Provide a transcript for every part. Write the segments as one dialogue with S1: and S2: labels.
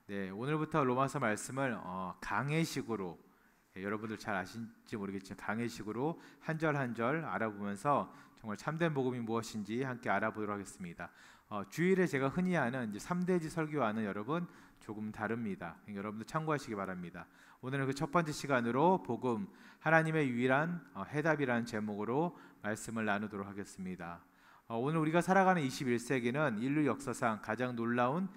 S1: 네, 오늘부터 로마서 말씀을 강해식으로, 여러분들 잘 아실지 모르겠지만 강해식으로 한 절 한 절 알아보면서 정말 참된 복음이 무엇인지 함께 알아보도록 하겠습니다. 주일에 제가 흔히 하는 이제 3대지 설교와는 여러분 조금 다릅니다. 여러분들 참고하시기 바랍니다. 오늘은 그 첫 번째 시간으로 복음, 하나님의 유일한 해답이라는 제목으로 말씀을 나누도록 하겠습니다. 오늘 우리가 살아가는 21세기는 인류 역사상 가장 놀라운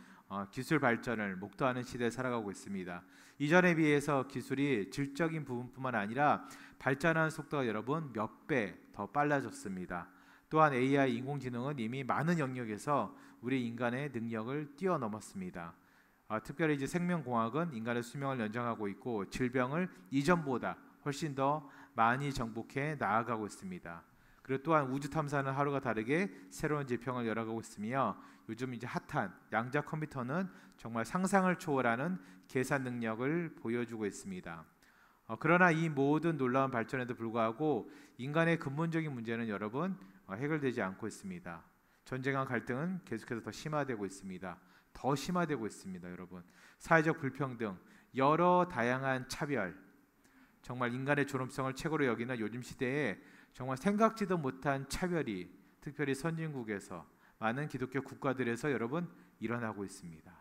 S1: 기술 발전을 목도하는 시대에 살아가고 있습니다. 이전에 비해서 기술이 질적인 부분뿐만 아니라 발전하는 속도가 여러분 몇 배 더 빨라졌습니다. 또한 AI 인공지능은 이미 많은 영역에서 우리 인간의 능력을 뛰어넘었습니다. 특별히 이제 생명공학은 인간의 수명을 연장하고 있고 질병을 이전보다 훨씬 더 많이 정복해 나아가고 있습니다. 그리고 또한 우주 탐사는 하루가 다르게 새로운 지평을 열어가고 있으며 요즘 이제 핫한 양자 컴퓨터는 정말 상상을 초월하는 계산 능력을 보여주고 있습니다. 그러나 이 모든 놀라운 발전에도 불구하고 인간의 근본적인 문제는 여러분 해결되지 않고 있습니다. 전쟁과 갈등은 계속해서 더 심화되고 있습니다. 더 심화되고 있습니다, 여러분. 사회적 불평등, 여러 다양한 차별, 정말 인간의 존엄성을 최고로 여기는 요즘 시대에 정말 생각지도 못한 차별이 특별히 선진국에서 많은 기독교 국가들에서 여러분 일어나고 있습니다.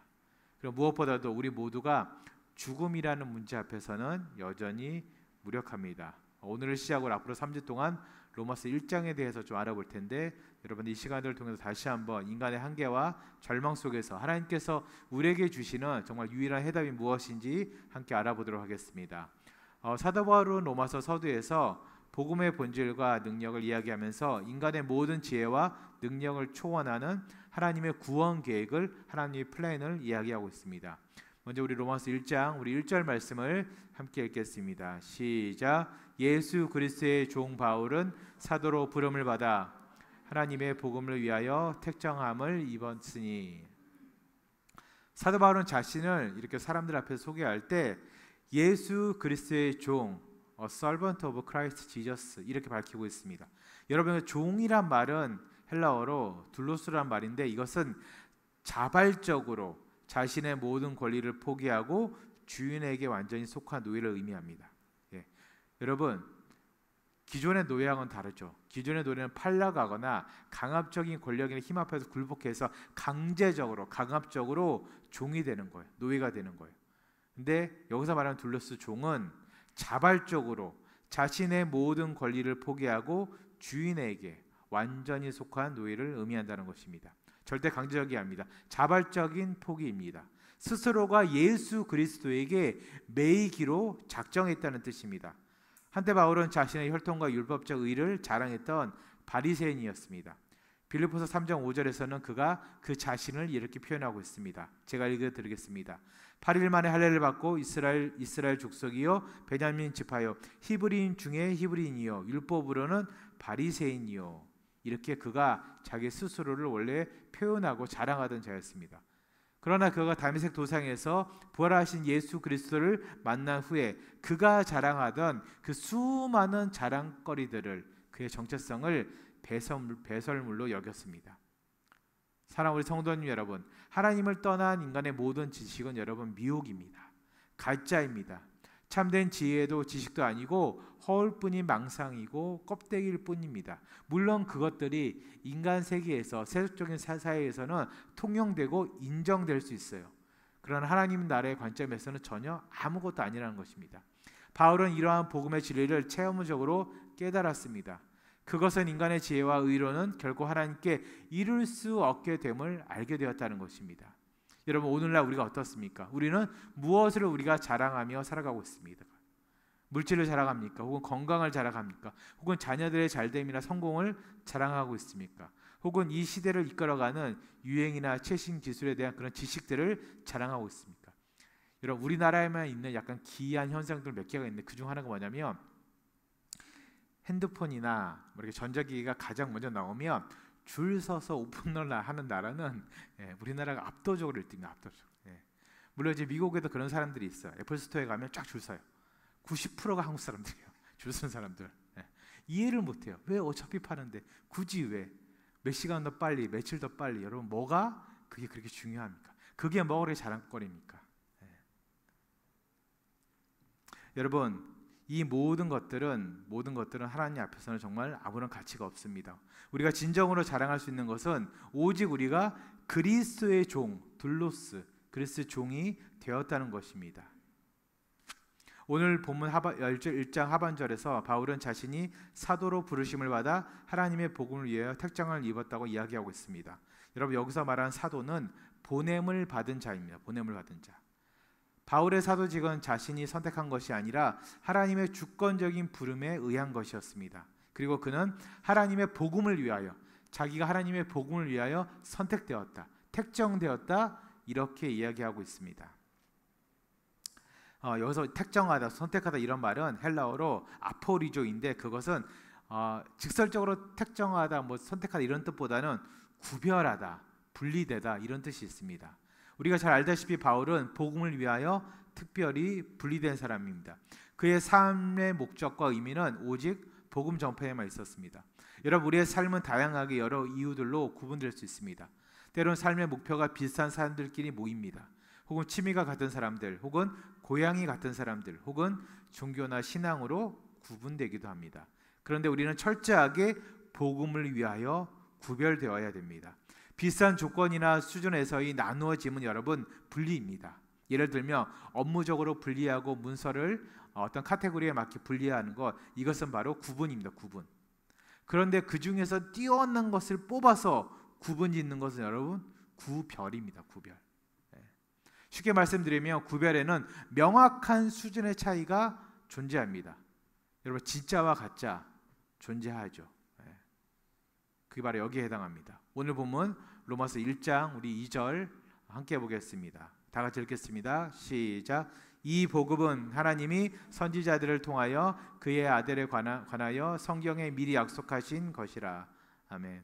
S1: 그리고 무엇보다도 우리 모두가 죽음이라는 문제 앞에서는 여전히 무력합니다. 오늘을 시작으로 앞으로 3주 동안 로마서 1장에 대해서 좀 알아볼 텐데 여러분 이 시간을 통해서 다시 한번 인간의 한계와 절망 속에서 하나님께서 우리에게 주시는 정말 유일한 해답이 무엇인지 함께 알아보도록 하겠습니다. 사도 바울은 로마서 서두에서 복음의 본질과 능력을 이야기하면서 인간의 모든 지혜와 능력을 초월하는 하나님의 구원 계획을, 하나님의 플랜을 이야기하고 있습니다. 먼저 우리 로마서 1장 우리 1절 말씀을 함께 읽겠습니다. 시작. 예수 그리스도의 종 바울은 사도로 부름을 받아 하나님의 복음을 위하여 택정함을 입었으니. 사도 바울은 자신을 이렇게 사람들 앞에서 소개할 때 예수 그리스도의 종, A servant of Christ Jesus 이렇게 밝히고 있습니다. 여러분 종이란 말은 헬라어로 둘로스란 말인데 이것은 자발적으로 자신의 모든 권리를 포기하고 주인에게 완전히 속한 노예를 의미합니다. 여러분 기존의 노예와는 다르죠. 기존의 노예는 팔려가거나 강압적인 권력이나 힘 앞에서 굴복해서 강제적으로 강압적으로 종이 되는 거예요. 노예가 되는 거예요. 근데 여기서 말하는 둘로스 종은 자발적으로 자신의 모든 권리를 포기하고 주인에게 완전히 속한 노예를 의미한다는 것입니다. 절대 강제적이 아닙니다. 자발적인 포기입니다. 스스로가 예수 그리스도에게 매이기로 작정했다는 뜻입니다. 한때 바울은 자신의 혈통과 율법적 의를 자랑했던 바리새인이었습니다. 빌립보서 3장 5절에서는 그가 그 자신을 이렇게 표현하고 있습니다. 제가 읽어드리겠습니다. 8일 만에 할례를 받고 이스라엘 족속이요 베냐민 지파요 히브리인 중에 히브리인이요 율법으로는 바리새인이요. 이렇게 그가 자기 스스로를 원래 표현하고 자랑하던 자였습니다. 그러나 그가 다메섹 도상에서 부활하신 예수 그리스도를 만난 후에 그가 자랑하던 그 수많은 자랑거리들을 그의 정체성을 배설물로 여겼습니다. 사랑하는 우리 성도님 여러분, 하나님을 떠난 인간의 모든 지식은 여러분 미혹입니다. 가짜입니다. 참된 지혜도 지식도 아니고 허울뿐인 망상이고 껍데기일 뿐입니다. 물론 그것들이 인간 세계에서 세속적인 사회에서는 통용되고 인정될 수 있어요. 그러나 하나님 나라의 관점에서는 전혀 아무것도 아니라는 것입니다. 바울은 이러한 복음의 진리를 체험적으로 깨달았습니다. 그것은 인간의 지혜와 의로는 결코 하나님께 이룰 수 없게 됨을 알게 되었다는 것입니다. 여러분 오늘날 우리가 어떻습니까? 우리는 무엇을 우리가 자랑하며 살아가고 있습니다. 물질을 자랑합니까? 혹은 건강을 자랑합니까? 혹은 자녀들의 잘됨이나 성공을 자랑하고 있습니까? 혹은 이 시대를 이끌어가는 유행이나 최신 기술에 대한 그런 지식들을 자랑하고 있습니까? 여러분 우리나라에만 있는 약간 기이한 현상들 몇 개가 있는데 그중 하나가 뭐냐면 핸드폰이나 이렇게 전자기기가 가장 먼저 나오면 줄 서서 오픈을 하는 나라는 우리나라가 압도적으로 1등이에요. 압도적으로. 물론 이제 미국에도 그런 사람들이 있어요. 애플 스토어에 가면 쫙 줄 서요. 90%가 한국 사람들이에요. 줄 서는 사람들. 이해를 못해요. 왜 어차피 파는데 굳이 왜 몇 시간 더 빨리 며칠 더 빨리 여러분 뭐가 그게 그렇게 중요합니까? 그게 뭐가 그렇게 자랑거리입니까? 여러분, 이 모든 것들은 하나님 앞에서는 정말 아무런 가치가 없습니다. 우리가 진정으로 자랑할 수 있는 것은 오직 우리가 그리스도의 종, 둘로스, 그리스도의 종이 되었다는 것입니다. 오늘 본문 1장 하반절에서 바울은 자신이 사도로 부르심을 받아 하나님의 복음을 위하여 택정을 입었다고 이야기하고 있습니다. 여러분, 여기서 말하는 사도는 보냄을 받은 자입니다. 보냄을 받은 자. 바울의 사도직은 자신이 선택한 것이 아니라 하나님의 주권적인 부름에 의한 것이었습니다. 그리고 그는 하나님의 복음을 위하여, 자기가 하나님의 복음을 위하여 선택되었다, 택정되었다, 이렇게 이야기하고 있습니다. 여기서 택정하다, 선택하다 이런 말은 헬라어로 아포리조인데, 그것은 직설적으로 택정하다, 선택하다 이런 뜻보다는 구별하다, 분리되다 이런 뜻이 있습니다. 우리가 잘 알다시피 바울은 복음을 위하여 특별히 분리된 사람입니다. 그의 삶의 목적과 의미는 오직 복음 전파에만 있었습니다. 여러분, 우리의 삶은 다양하게 여러 이유들로 구분될 수 있습니다. 때로는 삶의 목표가 비슷한 사람들끼리 모입니다. 혹은 취미가 같은 사람들, 혹은 고향이 같은 사람들, 혹은 종교나 신앙으로 구분되기도 합니다. 그런데 우리는 철저하게 복음을 위하여 구별되어야 됩니다. 비슷한 조건이나 수준에서의 나누어짐은 여러분 분리입니다. 예를 들면 업무적으로 분리하고 문서를 어떤 카테고리에 맞게 분리하는 것, 이것은 바로 구분입니다. 구분. 그런데 그 중에서 뛰어난 것을 뽑아서 구분 짓는 것은 여러분 구별입니다. 구별. 쉽게 말씀드리면 구별에는 명확한 수준의 차이가 존재합니다. 여러분, 진짜와 가짜 존재하죠. 그게 바로 여기에 해당합니다. 오늘 본문 로마서 1장 우리 2절 함께 보겠습니다. 다 같이 읽겠습니다. 시작. 이 복음은 하나님이 선지자들을 통하여 그의 아들에 관하여 성경에 미리 약속하신 것이라. 아멘.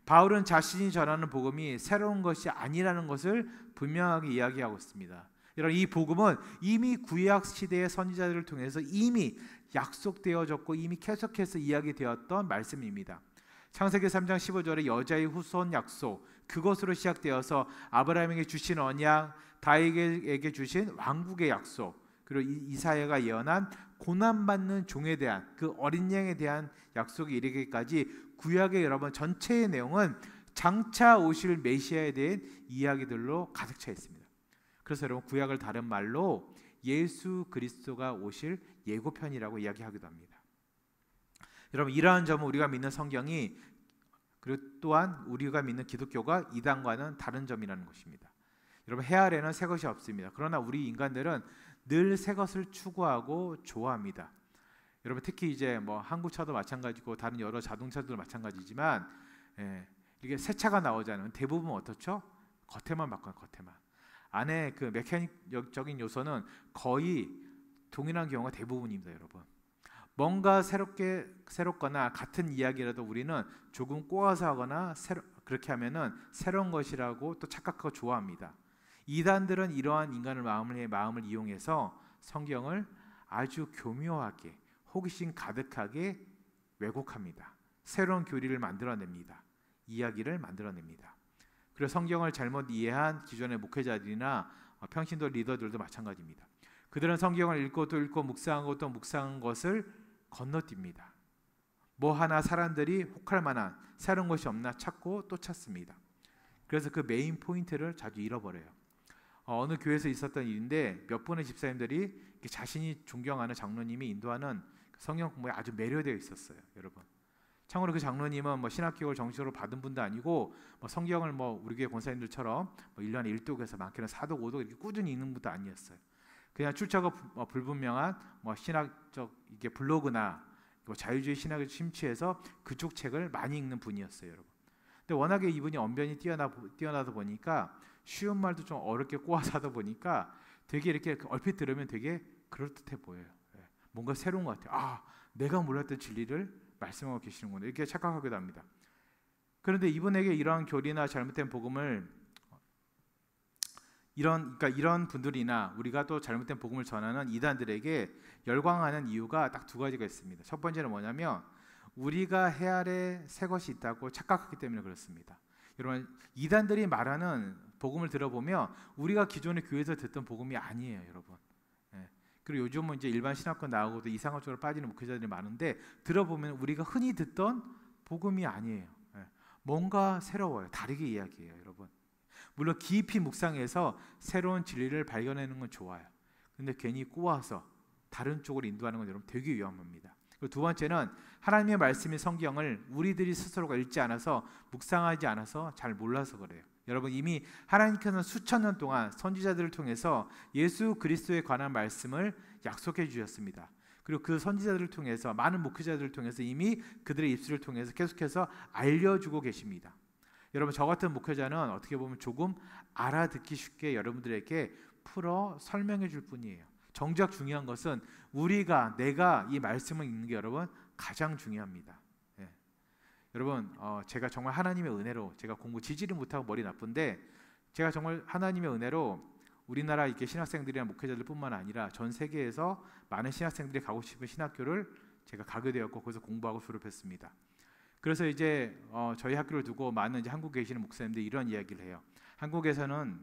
S1: 바울은 자신이 전하는 복음이 새로운 것이 아니라는 것을 분명하게 이야기하고 있습니다. 여러분, 이 복음은 이미 구약 시대의 선지자들을 통해서 이미 약속되어졌고 이미 계속해서 이야기되었던 말씀입니다. 창세기 3장 15절에 여자의 후손 약속, 그것으로 시작되어서 아브라함에게 주신 언약, 다윗에게 주신 왕국의 약속, 그리고 이사야가 예언한 고난받는 종에 대한, 그 어린 양에 대한 약속이 이르기까지 구약의 여러분 전체의 내용은 장차 오실 메시아에 대한 이야기들로 가득 차 있습니다. 그래서 여러분, 구약을 다른 말로 예수 그리스도가 오실 예고편이라고 이야기하기도 합니다. 여러분, 이러한 점은 우리가 믿는 성경이, 그리고 또한 우리가 믿는 기독교가 이단과는 다른 점이라는 것입니다. 여러분, 해 아래는 새 것이 없습니다. 그러나 우리 인간들은 늘 새 것을 추구하고 좋아합니다. 여러분, 특히 이제 한국차도 마찬가지고 다른 여러 자동차들도 마찬가지지만, 이게 새 차가 나오잖아요. 대부분 어떻죠? 겉에만 바꿔요. 겉에만. 안에 그 메카닉적인 요소는 거의 동일한 경우가 대부분입니다. 여러분, 뭔가 새롭거나 같은 이야기라도 우리는 조금 꼬아서 하거나 그렇게 하면은 새로운 것이라고 또 착각하고 좋아합니다. 이단들은 이러한 인간의 마음을 이용해서 성경을 아주 교묘하게, 호기심 가득하게 왜곡합니다. 새로운 교리를 만들어냅니다. 이야기를 만들어냅니다. 그리고 성경을 잘못 이해한 기존의 목회자들이나 평신도 리더들도 마찬가지입니다. 그들은 성경을 읽고 또 읽고 묵상하고 또 묵상한 것을 건너뜁니다. 하나 사람들이 혹할 만한 새로운 것이 없나 찾고 또 찾습니다. 그래서 그 메인 포인트를 자주 잃어버려요. 어느 교회에서 있었던 일인데 몇 분의 집사님들이 자신이 존경하는 장로님이 인도하는 성경 공부에 아주 매료되어 있었어요. 여러분, 참고로 그 장로님은 신학교육을 정식으로 받은 분도 아니고 성경을 우리 교회 권사님들처럼 1년에 1독에서 많게는 4독, 5독 이렇게 꾸준히 읽는 분도 아니었어요. 그냥 출처가 불분명한 신학적 이게 블로그나 자유주의 신학에 심취해서 그쪽 책을 많이 읽는 분이었어요, 여러분. 근데 워낙에 이분이 언변이 뛰어나다 보니까 쉬운 말도 좀 어렵게 꼬아서 하다 보니까 되게 이렇게 얼핏 들으면 되게 그럴듯해 보여요. 뭔가 새로운 것 같아요. 내가 몰랐던 진리를 말씀하고 계시는구나, 이렇게 착각하기도 합니다. 그런데 이분에게 이러한 교리나 잘못된 복음을 이런 분들이나 우리가 또 잘못된 복음을 전하는 이단들에게 열광하는 이유가 딱 두 가지가 있습니다. 첫 번째는 뭐냐면 우리가 해 아래 새 것이 있다고 착각하기 때문에 그렇습니다. 여러분, 이단들이 말하는 복음을 들어보면 우리가 기존의 교회에서 듣던 복음이 아니에요, 여러분. 그리고 요즘은 이제 일반 신학교 나오고도 이상한 쪽으로 빠지는 목회자들이 많은데 들어보면 우리가 흔히 듣던 복음이 아니에요. 예. 뭔가 새로워요. 다르게 이야기해요, 여러분. 물론 깊이 묵상해서 새로운 진리를 발견하는 건 좋아요. 근데 괜히 꼬아서 다른 쪽으로 인도하는 건 여러분 되게 위험합니다. 그리고 두 번째는 하나님의 말씀인 성경을 우리들이 스스로가 읽지 않아서 묵상하지 않아서 잘 몰라서 그래요. 여러분 이미 하나님께서는 수천 년 동안 선지자들을 통해서 예수 그리스도에 관한 말씀을 약속해 주셨습니다. 그리고 그 선지자들을 통해서 많은 목회자들을 통해서 이미 그들의 입술을 통해서 계속해서 알려주고 계십니다. 여러분 저 같은 목회자는 어떻게 보면 조금 알아듣기 쉽게 여러분들에게 풀어 설명해 줄 뿐이에요. 정작 중요한 것은 내가 이 말씀을 읽는 게 여러분 가장 중요합니다. 예. 여러분 제가 정말 하나님의 은혜로 제가 공부 지지를 못하고 머리 나쁜데 제가 정말 하나님의 은혜로 우리나라 이렇게 신학생들이나 목회자들뿐만 아니라 전 세계에서 많은 신학생들이 가고 싶은 신학교를 제가 가게 되었고 거기서 공부하고 졸업했습니다. 그래서 이제 저희 학교를 두고 많은 이제 한국에 계시는 목사님들이 이런 이야기를 해요. 한국에서는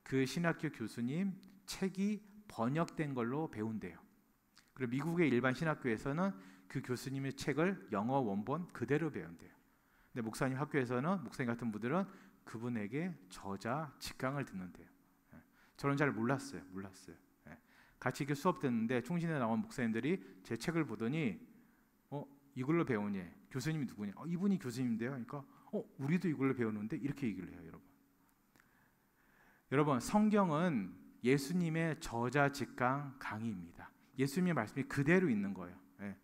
S1: 그 신학교 교수님 책이 번역된 걸로 배운대요. 그리고 미국의 일반 신학교에서는 그 교수님의 책을 영어 원본 그대로 배운대요. 근데 목사님 학교에서는 목사님 같은 분들은 그분에게 저자 직강을 듣는데요. 저는 잘 몰랐어요. 같이 이렇게 수업 듣는데 충신에 나온 목사님들이 제 책을 보더니 이걸로 배우니 교수님이 누구냐? 이분이 교수님인데요. 그러니까 우리도 이걸로 배우는데 이렇게 얘기를 해요, 여러분. 여러분 성경은 예수님의 저자 직강 강의입니다. 예수님의 말씀이 그대로 있는 거예요. 예.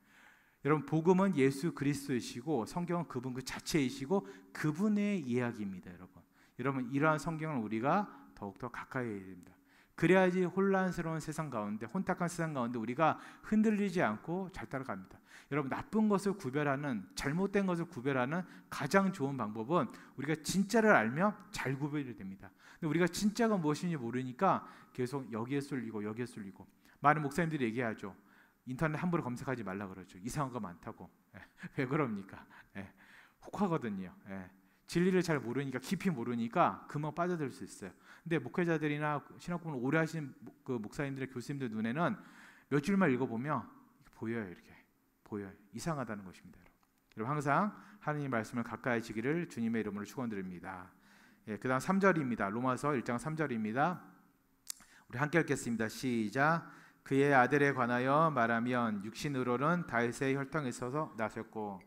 S1: 여러분 복음은 예수 그리스도이시고 성경은 그분 그 자체이시고 그분의 이야기입니다, 여러분. 여러분 이러한 성경을 우리가 더욱더 가까이 해야 됩니다. 그래야지 혼란스러운 세상 가운데 혼탁한 세상 가운데 우리가 흔들리지 않고 잘 따라갑니다. 여러분 나쁜 것을 구별하는 잘못된 것을 구별하는 가장 좋은 방법은 우리가 진짜를 알면 잘 구별이 됩니다. 근데 우리가 진짜가 무엇인지 모르니까 계속 여기에 쏠리고 많은 목사님들이 얘기하죠. 인터넷 함부로 검색하지 말라 그러죠. 이상한 거 많다고. 왜 그럽니까? 혹하거든요. 진리를 잘 모르니까 깊이 모르니까 금방 빠져들 수 있어요. 근데 목회자들이나 신학공부를 오래 하신 그 목사님들의 교수님들 눈에는 몇 줄만 읽어보면 보여요. 이렇게 보여요. 이상하다는 것입니다. 여러분 항상 하나님의 말씀을 가까이 지기를 주님의 이름으로 축원드립니다. 그 다음 3절입니다. 로마서 1장 3절입니다. 우리 함께 읽겠습니다. 시작. 그의 아들에 관하여 말하면 육신으로는 다윗의 혈통에서 나셨고.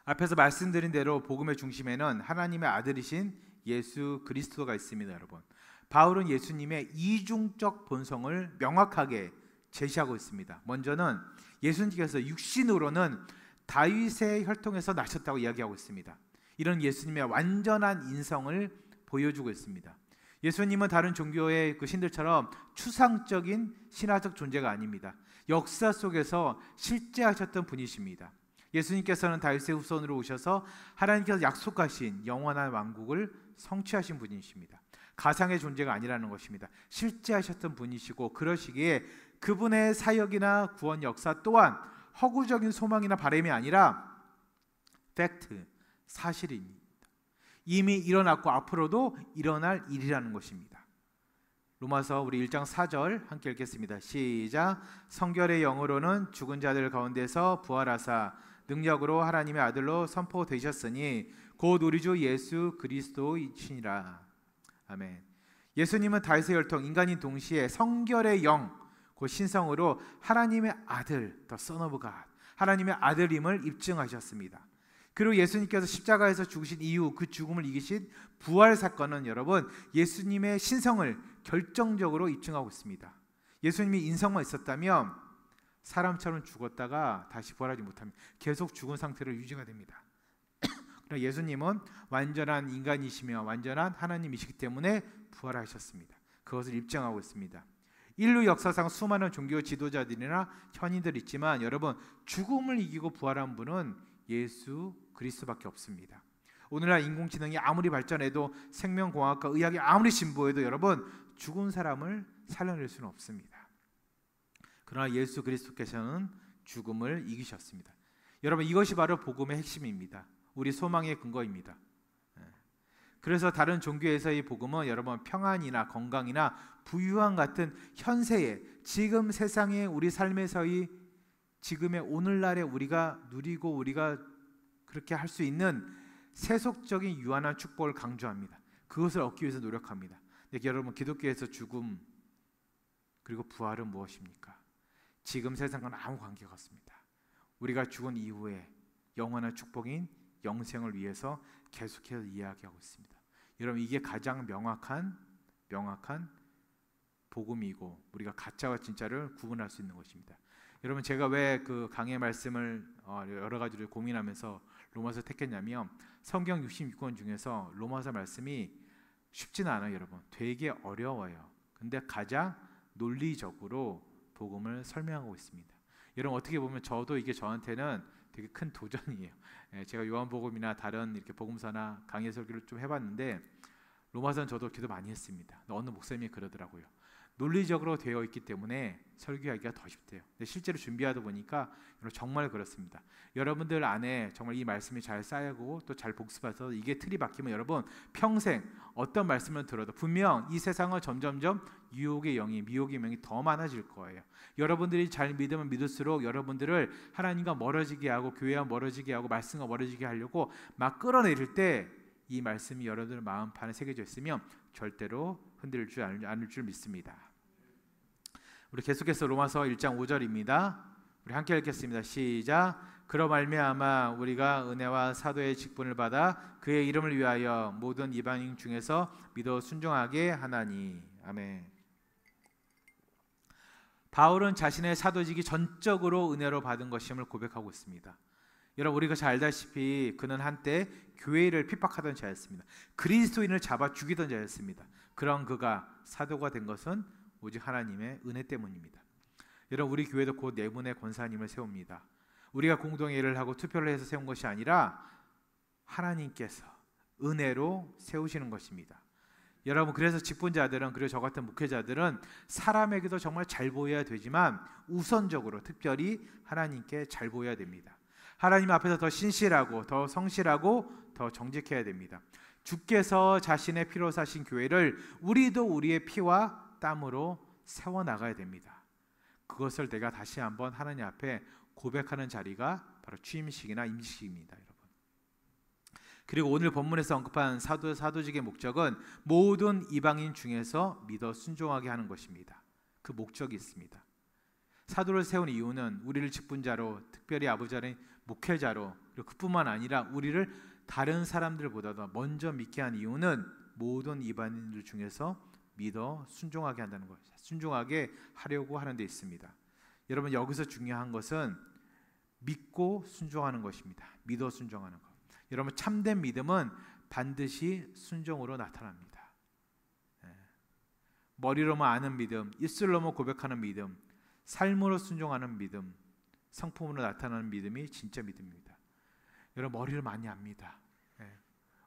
S1: 앞에서 말씀드린 대로 복음의 중심에는 하나님의 아들이신 예수 그리스도가 있습니다, 여러분. 바울은 예수님의 이중적 본성을 명확하게 제시하고 있습니다. 먼저는 예수님께서 육신으로는 다윗의 혈통에서 나셨다고 이야기하고 있습니다. 이런 예수님의 완전한 인성을 보여주고 있습니다. 예수님은 다른 종교의 그 신들처럼 추상적인 신화적 존재가 아닙니다. 역사 속에서 실제 하셨던 분이십니다. 예수님께서는 다윗의 후손으로 오셔서 하나님께서 약속하신 영원한 왕국을 성취하신 분이십니다. 가상의 존재가 아니라는 것입니다. 실제 하셨던 분이시고 그러시기에 그분의 사역이나 구원 역사 또한 허구적인 소망이나 바람이 아니라 팩트, 사실입니다. 이미 일어났고 앞으로도 일어날 일이라는 것입니다. 로마서 우리 1장 4절 함께 읽겠습니다. 시작. 성결의 영으로는 죽은 자들 가운데서 부활하사 능력으로 하나님의 아들로 선포되셨으니 곧 우리 주 예수 그리스도이시니라. 아멘. 예수님은 다윗의 혈통 인간인 동시에 성결의 영, 그 신성으로 하나님의 아들, the Son of God, 하나님의 아들임을 입증하셨습니다. 그리고 예수님께서 십자가에서 죽으신 이후 그 죽음을 이기신 부활 사건은 여러분 예수님의 신성을 결정적으로 입증하고 있습니다. 예수님이 인성만 있었다면 사람처럼 죽었다가 다시 부활하지 못합니다. 계속 죽은 상태로 유지가 됩니다. 그러나 예수님은 완전한 인간이시며 완전한 하나님이시기 때문에 부활하셨습니다. 그것을 입증하고 있습니다. 인류 역사상 수많은 종교 지도자들이나 현인들이 있지만 여러분 죽음을 이기고 부활한 분은 예수 그리스도밖에 없습니다. 오늘날 인공지능이 아무리 발전해도 생명공학과 의학이 아무리 진보해도 여러분 죽은 사람을 살려낼 수는 없습니다. 그러나 예수 그리스도께서는 죽음을 이기셨습니다. 여러분 이것이 바로 복음의 핵심입니다. 우리 소망의 근거입니다. 그래서 다른 종교에서 이 복음은 여러분 평안이나 건강이나 부유함 같은 현세의 지금 세상의 우리 삶에서의 지금의 오늘날에 우리가 누리고 우리가 그렇게 할 수 있는 세속적인 유한한 축복을 강조합니다. 그것을 얻기 위해서 노력합니다. 근데 여러분, 기독교에서 죽음 그리고 부활은 무엇입니까? 지금 세상과는 아무 관계가 없습니다. 우리가 죽은 이후에 영원한 축복인 영생을 위해서 계속해서 이야기하고 있습니다. 여러분, 이게 가장 명확한 복음이고 우리가 가짜와 진짜를 구분할 수 있는 것입니다. 여러분, 제가 왜 그 강의 말씀을 여러 가지를 고민하면서 로마서 택했냐면 성경 66권 중에서 로마서 말씀이 쉽지는 않아요. 여러분, 되게 어려워요. 근데 가장 논리적으로 복음을 설명하고 있습니다. 여러분, 어떻게 보면 저도 이게 저한테는 되게 큰 도전이에요. 제가 요한복음이나 다른 이렇게 복음서나 강의 설교를 좀 해봤는데 로마서는 저도 기도 많이 했습니다. 어느 목사님이 그러더라고요. 논리적으로 되어 있기 때문에 설교하기가 더 쉽대요. 근데 실제로 준비하다 보니까 정말 그렇습니다. 여러분들 안에 정말 이 말씀이 잘 쌓이고 또 잘 복습해서 이게 틀이 박히면 여러분 평생 어떤 말씀을 들어도 분명 이 세상은 점점점 유혹의 영이, 미혹의 영이 더 많아질 거예요. 여러분들이 잘 믿으면 믿을수록 여러분들을 하나님과 멀어지게 하고 교회와 멀어지게 하고 말씀과 멀어지게 하려고 막 끌어내릴 때 이 말씀이 여러분들 마음판에 새겨져 있으면 절대로 흔들리지 않을 줄 믿습니다. 우리 계속해서 로마서 1장 5절입니다. 우리 함께 읽겠습니다. 시작. 그로 말미암아 우리가 은혜와 사도의 직분을 받아 그의 이름을 위하여 모든 이방인 중에서 믿어 순종하게 하나니. 아멘. 바울은 자신의 사도직이 전적으로 은혜로 받은 것임을 고백하고 있습니다. 여러분, 우리가 잘 알다시피 그는 한때 교회를 핍박하던 자였습니다. 그리스도인을 잡아 죽이던 자였습니다. 그런 그가 사도가 된 것은 오직 하나님의 은혜 때문입니다. 여러분, 우리 교회도 곧 네 분의 권사님을 세웁니다. 우리가 공동회의를 하고 투표를 해서 세운 것이 아니라 하나님께서 은혜로 세우시는 것입니다. 여러분, 그래서 직분자들은 그리고 저 같은 목회자들은 사람에게도 정말 잘 보여야 되지만 우선적으로 특별히 하나님께 잘 보여야 됩니다. 하나님 앞에서 더 신실하고 더 성실하고 더 정직해야 됩니다. 주께서 자신의 피로 사신 교회를 우리도 우리의 피와 땀으로 세워나가야 됩니다. 그것을 내가 다시 한번 하나님 앞에 고백하는 자리가 바로 취임식이나 임식입니다. 여러분. 그리고 오늘 본문에서 언급한 사도직의 목적은 모든 이방인 중에서 믿어 순종하게 하는 것입니다. 그 목적이 있습니다. 사도를 세운 이유는 우리를 직분자로, 특별히 아버지는 목회자로, 그리고 그뿐만 아니라 우리를 다른 사람들보다도 먼저 믿게 한 이유는 모든 이방인들 중에서 믿어 순종하게 한다는 것, 순종하게 하려고 하는 데 있습니다. 여러분, 여기서 중요한 것은 믿고 순종하는 것입니다. 믿어 순종하는 것. 여러분, 참된 믿음은 반드시 순종으로 나타납니다. 머리로만 아는 믿음, 입술로만 고백하는 믿음, 삶으로 순종하는 믿음, 성품으로 나타나는 믿음이 진짜 믿음입니다. 여러분, 머리를 많이 압니다.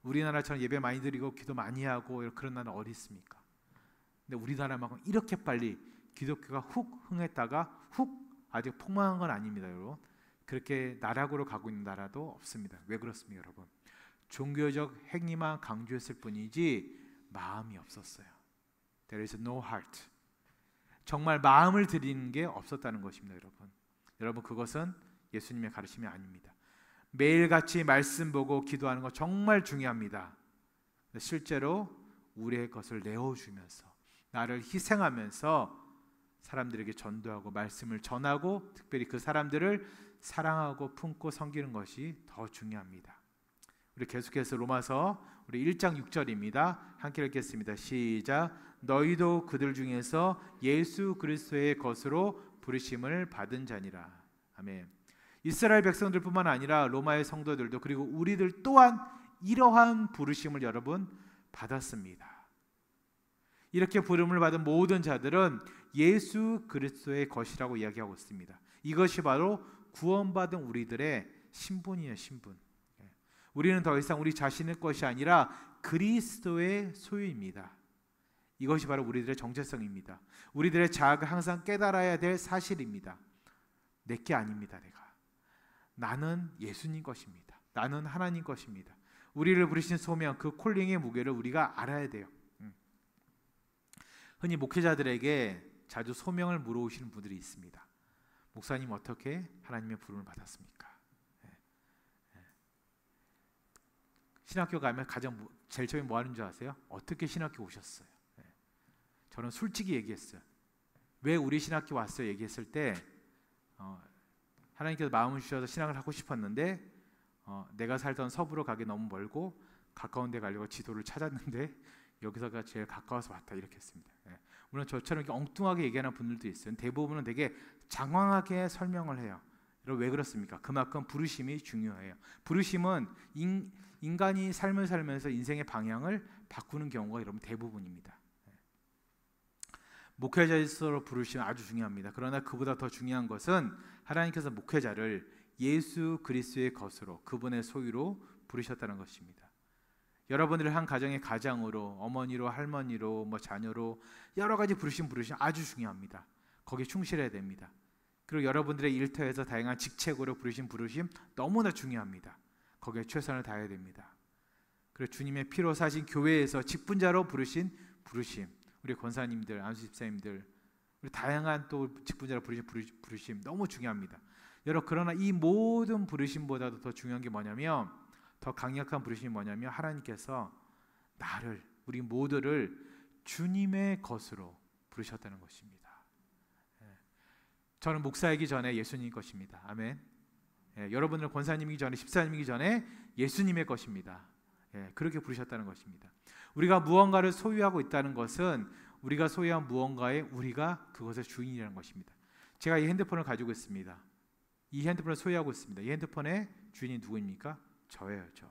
S1: 우리나라처럼 예배 많이 드리고 기도 많이 하고 그런 나라 어디 있습니까? 근데 우리나라만큼 이렇게 빨리 기독교가 훅 흥했다가 훅 아직 폭망한 건 아닙니다. 여러분, 그렇게 나락으로 가고 있는 나라도 없습니다. 왜 그렇습니까? 여러분, 종교적 행위만 강조했을 뿐이지 마음이 없었어요. There is no heart. 정말 마음을 드리는 게 없었다는 것입니다. 여러분, 그것은 예수님의 가르침이 아닙니다. 매일같이 말씀 보고 기도하는 거 정말 중요합니다. 실제로 우리의 것을 내어주면서 나를 희생하면서 사람들에게 전도하고 말씀을 전하고 특별히 그 사람들을 사랑하고 품고 섬기는 것이 더 중요합니다. 우리 계속해서 로마서 우리 1장 6절입니다. 함께 읽겠습니다. 시작. 너희도 그들 중에서 예수 그리스도의 것으로 부르심을 받은 자니라. 아멘. 이스라엘 백성들뿐만 아니라 로마의 성도들도 그리고 우리들 또한 이러한 부르심을 여러분 받았습니다. 이렇게 부름을 받은 모든 자들은 예수 그리스도의 것이라고 이야기하고 있습니다. 이것이 바로 구원받은 우리들의 신분이에요. 신분. 우리는 더 이상 우리 자신의 것이 아니라 그리스도의 소유입니다. 이것이 바로 우리들의 정체성입니다. 우리들의 자아가 항상 깨달아야 될 사실입니다. 내게 아닙니다. 나는 예수님 것입니다. 나는 하나님 것입니다. 우리를 부르신 소명, 그 콜링의 무게를 우리가 알아야 돼요. 흔히 목회자들에게 자주 소명을 물어오시는 분들이 있습니다. 목사님 어떻게 하나님의 부름을 받았습니까? 신학교 가면 제일 처음에 뭐 하는 줄 아세요? 어떻게 신학교 오셨어요? 저는 솔직히 얘기했어요. 왜 우리 신학교 왔어요? 얘기했을 때 하나님께서 마음을 주셔서 신학을 하고 싶었는데 내가 살던 서부로 가기 너무 멀고 가까운 데 가려고 지도를 찾았는데 여기서가 제일 가까워서 왔다 이렇게 했습니다. 물론 저처럼 이렇게 엉뚱하게 얘기하는 분들도 있어요. 대부분은 되게 장황하게 설명을 해요. 왜 그렇습니까? 그만큼 부르심이 중요해요. 부르심은 인간이 삶을 살면서 인생의 방향을 바꾸는 경우가 여러분 대부분입니다. 목회자로서 부르심은 아주 중요합니다. 그러나 그보다 더 중요한 것은 하나님께서 목회자를 예수 그리스도의 것으로, 그분의 소유로 부르셨다는 것입니다. 여러분들을 한 가정의 가장으로, 어머니로, 할머니로, 자녀로 여러 가지 부르심 아주 중요합니다. 거기에 충실해야 됩니다. 그리고 여러분들의 일터에서 다양한 직책으로 부르심 너무나 중요합니다. 거기에 최선을 다해야 됩니다. 그리고 주님의 피로 사신 교회에서 직분자로 부르신 부르심, 우리 권사님들, 안수 집사님들, 우리 다양한 또 직분자로 부르심 너무 중요합니다. 여러분, 그러나 이 모든 부르심보다도 더 중요한 게 뭐냐면, 더 강력한 부르심이 뭐냐면 하나님께서 나를, 우리 모두를 주님의 것으로 부르셨다는 것입니다. 저는 목사이기 전에 예수님 것입니다. 아멘. 여러분들 권사님이기 전에, 집사님이기 전에 예수님의 것입니다. 그렇게 부르셨다는 것입니다. 우리가 무언가를 소유하고 있다는 것은 우리가 소유한 무언가에 우리가 그것의 주인이라는 것입니다. 제가 이 핸드폰을 가지고 있습니다. 이 핸드폰을 소유하고 있습니다. 이 핸드폰의 주인이 누구입니까? 저예요, 저.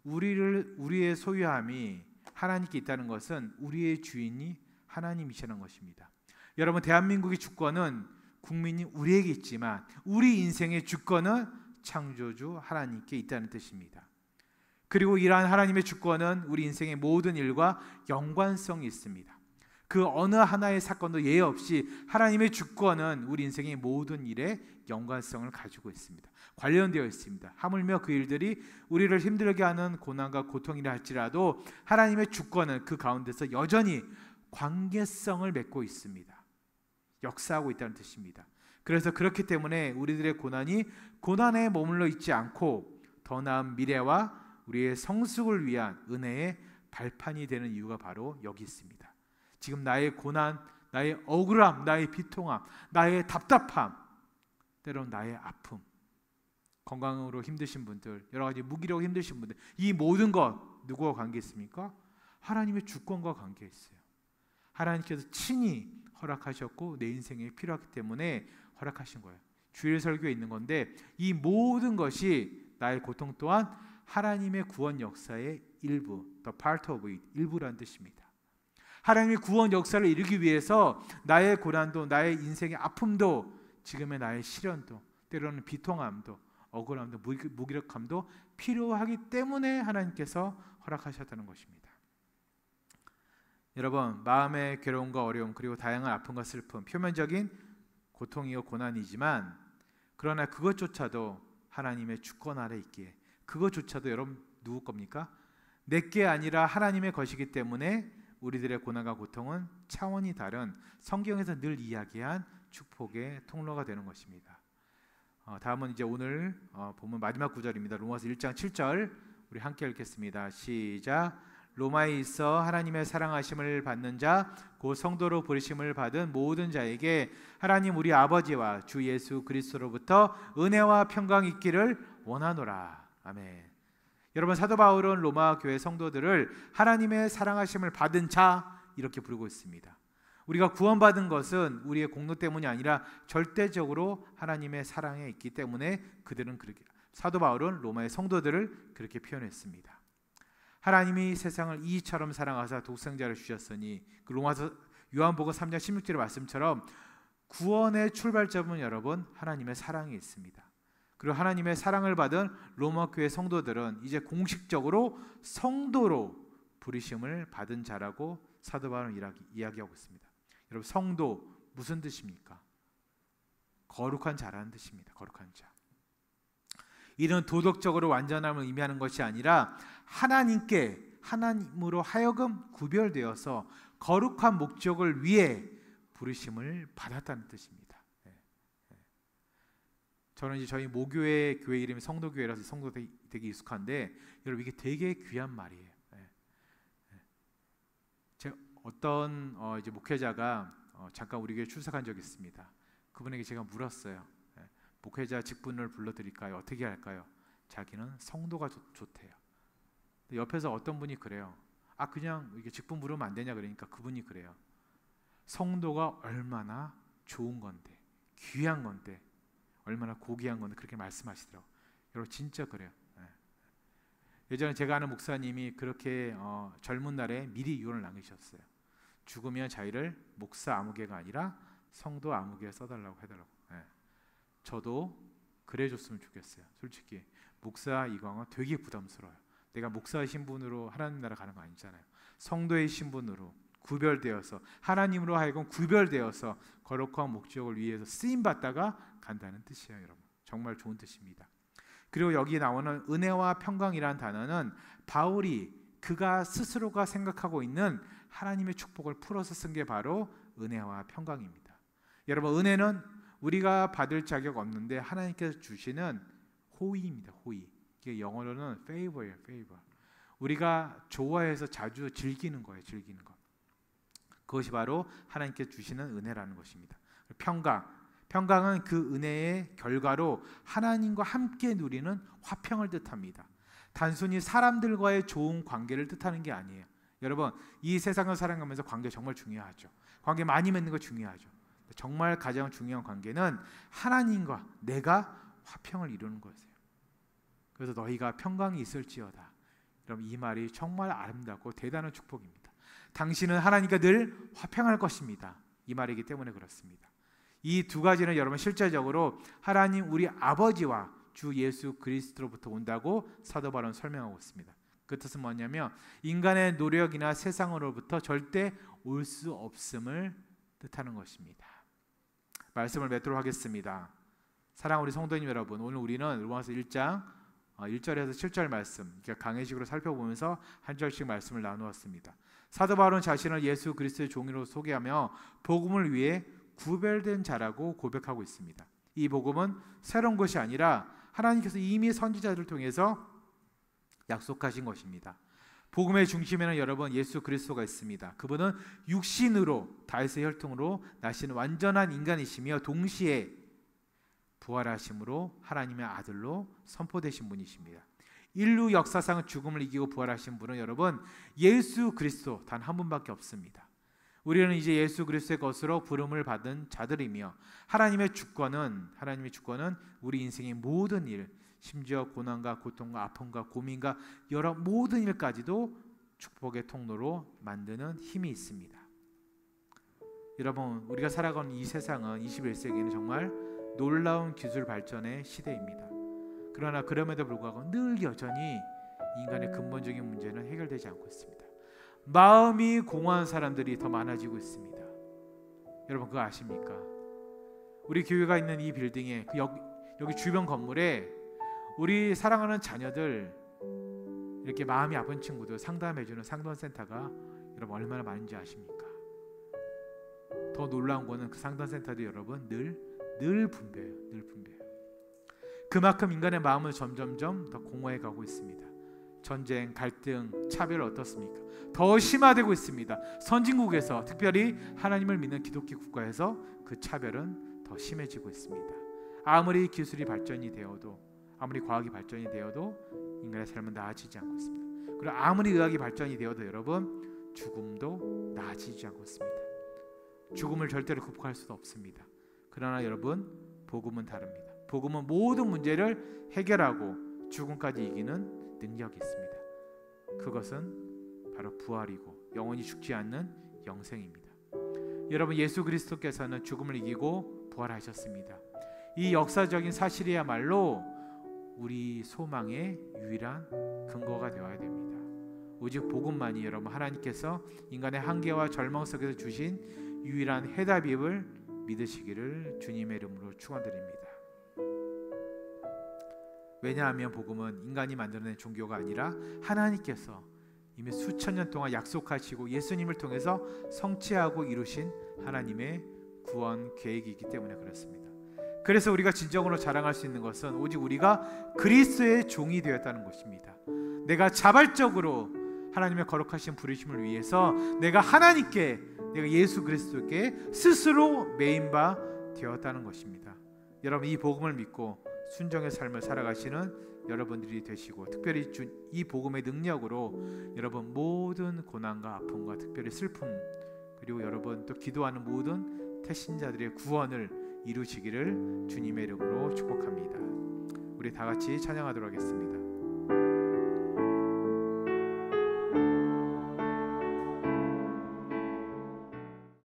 S1: 우리의 소유함이 하나님께 있다는 것은 우리의 주인이 하나님이시라는 것입니다. 여러분, 대한민국의 주권은 국민이 우리에게 있지만 우리 인생의 주권은 창조주 하나님께 있다는 뜻입니다. 그리고 이러한 하나님의 주권은 우리 인생의 모든 일과 연관성이 있습니다. 그 어느 하나의 사건도 예외 없이 하나님의 주권은 우리 인생의 모든 일에 연관성을 가지고 있습니다. 관련되어 있습니다. 하물며 그 일들이 우리를 힘들게 하는 고난과 고통이라 할지라도 하나님의 주권은 그 가운데서 여전히 관계성을 맺고 있습니다. 역사하고 있다는 뜻입니다. 그래서 그렇기 때문에 우리들의 고난이 고난에 머물러 있지 않고 더 나은 미래와 우리의 성숙을 위한 은혜의 발판이 되는 이유가 바로 여기 있습니다. 지금 나의 고난, 나의 억울함, 나의 비통함, 나의 답답함, 때로는 나의 아픔, 건강으로 힘드신 분들, 여러 가지 무기력으로 힘드신 분들, 이 모든 것 누구와 관계 있습니까? 하나님의 주권과 관계 있어요. 하나님께서 친히 허락하셨고 내 인생에 필요하기 때문에 허락하신 거예요. 주일 설교에 있는 건데 이 모든 것이 나의 고통 또한 하나님의 구원 역사의 일부, the part of it, 일부라는 뜻입니다. 하나님의 구원 역사를 이루기 위해서 나의 고난도, 나의 인생의 아픔도, 지금의 나의 시련도, 때로는 비통함도, 억울함도, 무기력함도 필요하기 때문에 하나님께서 허락하셨다는 것입니다. 여러분, 마음의 괴로움과 어려움, 그리고 다양한 아픔과 슬픔, 표면적인 고통이요 고난이지만 그러나 그것조차도 하나님의 주권 아래 있기에, 그것조차도 여러분 누구 겁니까? 내게 아니라 하나님의 것이기 때문에 우리들의 고난과 고통은 차원이 다른 성경에서 늘 이야기한 축복의 통로가 되는 것입니다. 다음은 이제 오늘 본문 마지막 구절입니다. 로마서 1장 7절 우리 함께 읽겠습니다. 시작. 로마에 있어 하나님의 사랑하심을 받는 자, 곧 성도로 부르심을 받은 모든 자에게 하나님 우리 아버지와 주 예수 그리스도로부터 은혜와 평강이 있기를 원하노라. 아멘. 여러분, 사도 바울은 로마 교회 성도들을 하나님의 사랑하심을 받은 자 이렇게 부르고 있습니다. 우리가 구원받은 것은 우리의 공로 때문이 아니라 절대적으로 하나님의 사랑에 있기 때문에 그들은 그렇게, 사도 바울은 로마의 성도들을 그렇게 표현했습니다. 하나님이 세상을 이처럼 사랑하사 독생자를 주셨으니, 그 로마서 요한복음 3장 16절의 말씀처럼 구원의 출발점은 여러분 하나님의 사랑이 있습니다. 그리고 하나님의 사랑을 받은 로마 교회 성도들은 이제 공식적으로 성도로 부르심을 받은 자라고 사도 바울은 이야기하고 있습니다. 여러분, 성도 무슨 뜻입니까? 거룩한 자라는 뜻입니다. 거룩한 자. 이는 도덕적으로 완전함을 의미하는 것이 아니라 하나님으로 하여금 구별되어서 거룩한 목적을 위해 부르심을 받았다는 뜻입니다. 저는 이제 저희 모교회 교회 이름이 성도교회라서 성도 되게 익숙한데 여러분 이게 되게 귀한 말이에요. 제가 어떤 이제 목회자가 잠깐 우리 교회 출석한 적이 있습니다. 그분에게 제가 물었어요. 목회자 직분을 불러드릴까요? 어떻게 할까요? 자기는 성도가 좋대요. 옆에서 어떤 분이 그래요. 그냥 이게 직분 부르면 안 되냐 그러니까 그분이 그래요. 성도가 얼마나 좋은 건데, 귀한 건데, 얼마나 고귀한 건데 그렇게 말씀하시더라고요. 여러분 진짜 그래요. 예전에 제가 아는 목사님이 그렇게 젊은 날에 미리 유언을 남기셨어요. 죽으면 자기를 목사 아무개가 아니라 성도 아무개에 써달라고 하더라고요. 저도 그래줬으면 좋겠어요. 솔직히 목사 이광은 되게 부담스러워요. 내가 목사의 신분으로 하나님 나라 가는 거 아니잖아요. 성도의 신분으로 구별되어서 하나님으로 하여금 구별되어서 거룩한 목적을 위해서 쓰임받다가 간다는 뜻이에요. 여러분 정말 좋은 뜻입니다. 그리고 여기 나오는 은혜와 평강이라는 단어는 바울이 그가 스스로가 생각하고 있는 하나님의 축복을 풀어서 쓴 게 바로 은혜와 평강입니다. 여러분 은혜는 우리가 받을 자격 없는데 하나님께서 주시는 호의입니다. 호의. 이게 영어로는 favor예요. favor. 우리가 좋아해서 자주 즐기는 거예요. 즐기는 것. 그것이 바로 하나님께 주시는 은혜라는 것입니다. 평강은 그 은혜의 결과로 하나님과 함께 누리는 화평을 뜻합니다. 단순히 사람들과의 좋은 관계를 뜻하는 게 아니에요. 여러분 이 세상을 살아가면서 관계 정말 중요하죠. 관계 많이 맺는 거 중요하죠. 정말 가장 중요한 관계는 하나님과 내가 화평을 이루는 것이에요. 그래서 너희가 평강이 있을지어다. 여러분 이 말이 정말 아름답고 대단한 축복입니다. 당신은 하나님과 늘 화평할 것입니다. 이 말이기 때문에 그렇습니다. 이 두 가지는 여러분 실제적으로 하나님 우리 아버지와 주 예수 그리스도로부터 온다고 사도 바울은 설명하고 있습니다. 그 뜻은 뭐냐면 인간의 노력이나 세상으로부터 절대 올 수 없음을 뜻하는 것입니다. 말씀을 맺도록 하겠습니다. 사랑하는 우리 성도님 여러분, 오늘 우리는 로마서 1장 1절에서 7절 말씀 강해식으로 살펴보면서 한 절씩 말씀을 나누었습니다. 사도 바울은 자신을 예수 그리스도의 종으로 소개하며 복음을 위해 구별된 자라고 고백하고 있습니다. 이 복음은 새로운 것이 아니라 하나님께서 이미 선지자들을 통해서 약속하신 것입니다. 복음의 중심에는 여러분 예수 그리스도가 있습니다. 그분은 육신으로 다윗의 혈통으로 나신 완전한 인간이시며 동시에 부활하심으로 하나님의 아들로 선포되신 분이십니다. 인류 역사상 죽음을 이기고 부활하신 분은 여러분 예수 그리스도 단 한 분밖에 없습니다. 우리는 이제 예수 그리스도의 것으로 부름을 받은 자들이며 하나님의 주권은 우리 인생의 모든 일, 심지어 고난과 고통과 아픔과 고민과 여러 모든 일까지도 축복의 통로로 만드는 힘이 있습니다. 여러분 우리가 살아가는 이 세상은 21세기에는 정말 놀라운 기술 발전의 시대입니다. 그러나 그럼에도 불구하고 늘 여전히 인간의 근본적인 문제는 해결되지 않고 있습니다. 마음이 공허한 사람들이 더 많아지고 있습니다. 여러분 그거 아십니까? 우리 교회가 있는 이 빌딩에 여기 주변 건물에 우리 사랑하는 자녀들 이렇게 마음이 아픈 친구들 상담해주는 상담센터가 여러분 얼마나 많은지 아십니까? 더 놀라운 거는 그 상담센터도 여러분 늘 분배해요. 그만큼 인간의 마음은 점점점 더 공허해 가고 있습니다. 전쟁, 갈등, 차별 어떻습니까? 더 심화되고 있습니다. 선진국에서 특별히 하나님을 믿는 기독교 국가에서 그 차별은 더 심해지고 있습니다. 아무리 기술이 발전이 되어도 아무리 과학이 발전이 되어도 인간의 삶은 나아지지 않고 있습니다. 그리고 아무리 의학이 발전이 되어도 여러분 죽음도 나아지지 않고 있습니다. 죽음을 절대로 극복할 수도 없습니다. 그러나 여러분 복음은 다릅니다. 복음은 모든 문제를 해결하고 죽음까지 이기는 능력이 있습니다. 그것은 바로 부활이고 영원히 죽지 않는 영생입니다. 여러분 예수 그리스도께서는 죽음을 이기고 부활하셨습니다. 이 역사적인 사실이야말로 우리 소망의 유일한 근거가 되어야 됩니다. 오직 복음만이 여러분 하나님께서 인간의 한계와 절망 속에서 주신 유일한 해답임을 믿으시기를 주님의 이름으로 축원드립니다. 왜냐하면 복음은 인간이 만들어낸 종교가 아니라 하나님께서 이미 수천 년 동안 약속하시고 예수님을 통해서 성취하고 이루신 하나님의 구원 계획이기 때문에 그렇습니다. 그래서 우리가 진정으로 자랑할 수 있는 것은 오직 우리가 그리스도의 종이 되었다는 것입니다. 내가 자발적으로 하나님의 거룩하신 부르심을 위해서 내가 하나님께, 내가 예수 그리스도께 스스로 매인 바 되었다는 것입니다. 여러분, 이 복음을 믿고 순종의 삶을 살아가시는 여러분들이 되시고, 특별히 이 복음의 능력으로 여러분 모든 고난과 아픔과 특별히 슬픔, 그리고 여러분 또 기도하는 모든 태신자들의 구원을 이루시기를 주님의 이름으로 축복합니다. 우리 다 같이 찬양하도록 하겠습니다.